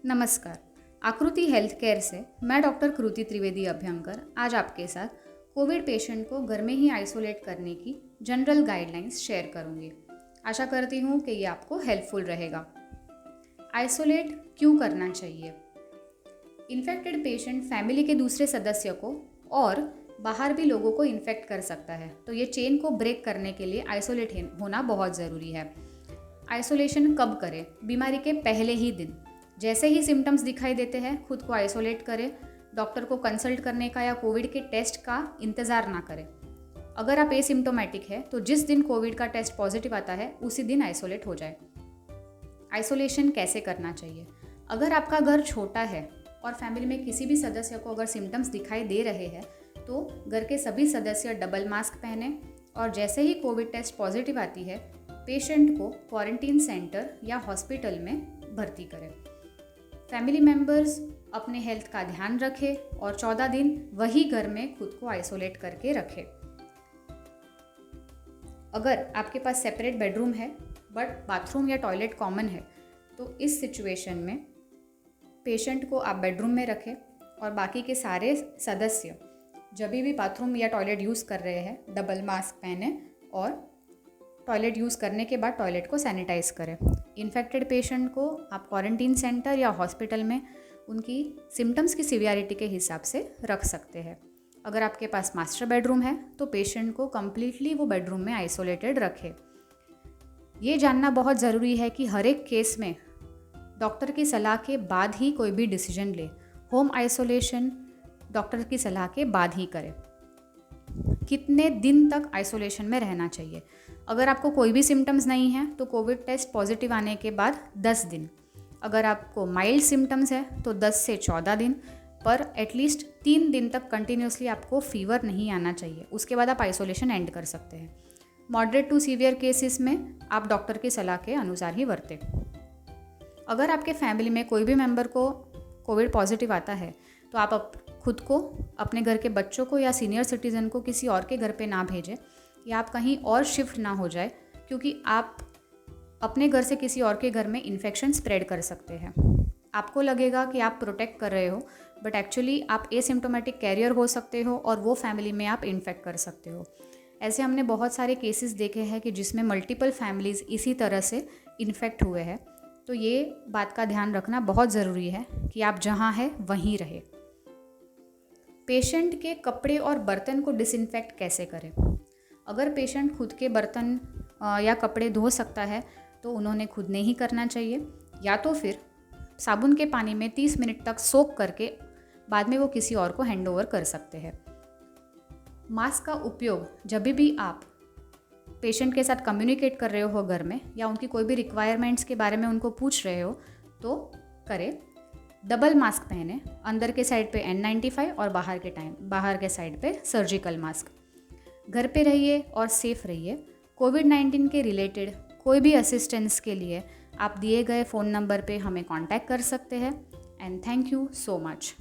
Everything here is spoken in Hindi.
नमस्कार। आकृति हेल्थ केयर से मैं डॉक्टर कृति त्रिवेदी अभ्यंकर आज आपके साथ कोविड पेशेंट को घर में ही आइसोलेट करने की जनरल गाइडलाइंस शेयर करूंगी। आशा करती हूँ कि ये आपको हेल्पफुल रहेगा। आइसोलेट क्यों करना चाहिए? इन्फेक्टेड पेशेंट फैमिली के दूसरे सदस्य को और बाहर भी लोगों को इन्फेक्ट कर सकता है, तो ये चेन को ब्रेक करने के लिए आइसोलेट होना बहुत ज़रूरी है। आइसोलेशन कब करें? बीमारी के पहले ही दिन। जैसे ही सिम्टम्स दिखाई देते हैं खुद को आइसोलेट करें। डॉक्टर को कंसल्ट करने का या कोविड के टेस्ट का इंतज़ार ना करें। अगर आप एसिम्टोमेटिक है तो जिस दिन कोविड का टेस्ट पॉजिटिव आता है उसी दिन आइसोलेट हो जाए। आइसोलेशन कैसे करना चाहिए? अगर आपका घर छोटा है और फैमिली में किसी भी सदस्य को अगर सिम्टम्स दिखाई दे रहे हैं तो घर के सभी सदस्य डबल मास्क पहने और जैसे ही कोविड टेस्ट पॉजिटिव आती है पेशेंट को क्वारंटीन सेंटर या हॉस्पिटल में भर्ती करें। फैमिली मेंबर्स अपने हेल्थ का ध्यान रखें और 14 दिन वही घर में खुद को आइसोलेट करके रखें। अगर आपके पास सेपरेट बेडरूम है बट बाथरूम या टॉयलेट कॉमन है तो इस सिचुएशन में पेशेंट को आप बेडरूम में रखें और बाकी के सारे सदस्य जब भी बाथरूम या टॉयलेट यूज़ कर रहे हैं डबल मास्क पहने और टॉयलेट यूज़ करने के बाद टॉयलेट को सैनिटाइज करें। इन्फेक्टेड पेशेंट को आप क्वारंटीन सेंटर या हॉस्पिटल में उनकी सिम्टम्स की सिवियरिटी के हिसाब से रख सकते हैं। अगर आपके पास मास्टर बेडरूम है तो पेशेंट को कम्प्लीटली वो बेडरूम में आइसोलेटेड रखें। ये जानना बहुत ज़रूरी है कि हर एक केस में डॉक्टर की सलाह के बाद ही कोई भी डिसीजन ले। होम आइसोलेशन डॉक्टर की सलाह के बाद ही करें। कितने दिन तक आइसोलेशन में रहना चाहिए? अगर आपको कोई भी सिम्टम्स नहीं है तो कोविड टेस्ट पॉजिटिव आने के बाद 10 दिन। अगर आपको माइल्ड सिम्टम्स है तो 10 से 14 दिन, पर एटलीस्ट 3 दिन तक कंटिन्यूसली आपको फीवर नहीं आना चाहिए। उसके बाद आप आइसोलेशन एंड कर सकते हैं। मॉडरेट टू सीवियर केसेस में आप डॉक्टर की सलाह के अनुसार ही बरतें। अगर आपके फैमिली में कोई भी मेंबर को कोविड पॉजिटिव आता है तो आप खुद को, अपने घर के बच्चों को या सीनियर सिटीज़न को किसी और के घर पे ना भेजें या आप कहीं और शिफ्ट ना हो जाए, क्योंकि आप अपने घर से किसी और के घर में इन्फेक्शन स्प्रेड कर सकते हैं। आपको लगेगा कि आप प्रोटेक्ट कर रहे हो बट एक्चुअली आप एसिम्टोमेटिक कैरियर हो सकते हो और वो फैमिली में आप इन्फेक्ट कर सकते हो। ऐसे हमने बहुत सारे केसेस देखे हैं कि जिसमें मल्टीपल फैमिलीज़ इसी तरह से इन्फेक्ट हुए हैं। तो ये बात का ध्यान रखना बहुत ज़रूरी है कि आप जहाँ हैं वहीं रहे। पेशेंट के कपड़े और बर्तन को डिसइंफेक्ट कैसे करें? अगर पेशेंट खुद के बर्तन या कपड़े धो सकता है तो उन्होंने खुद ने ही करना चाहिए, या तो फिर साबुन के पानी में 30 मिनट तक सोक करके बाद में वो किसी और को हैंड ओवर कर सकते हैं। मास्क का उपयोग जब भी आप पेशेंट के साथ कम्युनिकेट कर रहे हो घर में या उनकी कोई भी रिक्वायरमेंट्स के बारे में उनको पूछ रहे हो तो करें। डबल मास्क पहने, अंदर के साइड पे N95 और बाहर के साइड पे सर्जिकल मास्क। घर पे रहिए और सेफ रहिए। कोविड-19 के रिलेटेड कोई भी असिस्टेंस के लिए आप दिए गए फ़ोन नंबर पे हमें कांटेक्ट कर सकते हैं। And thank you so much.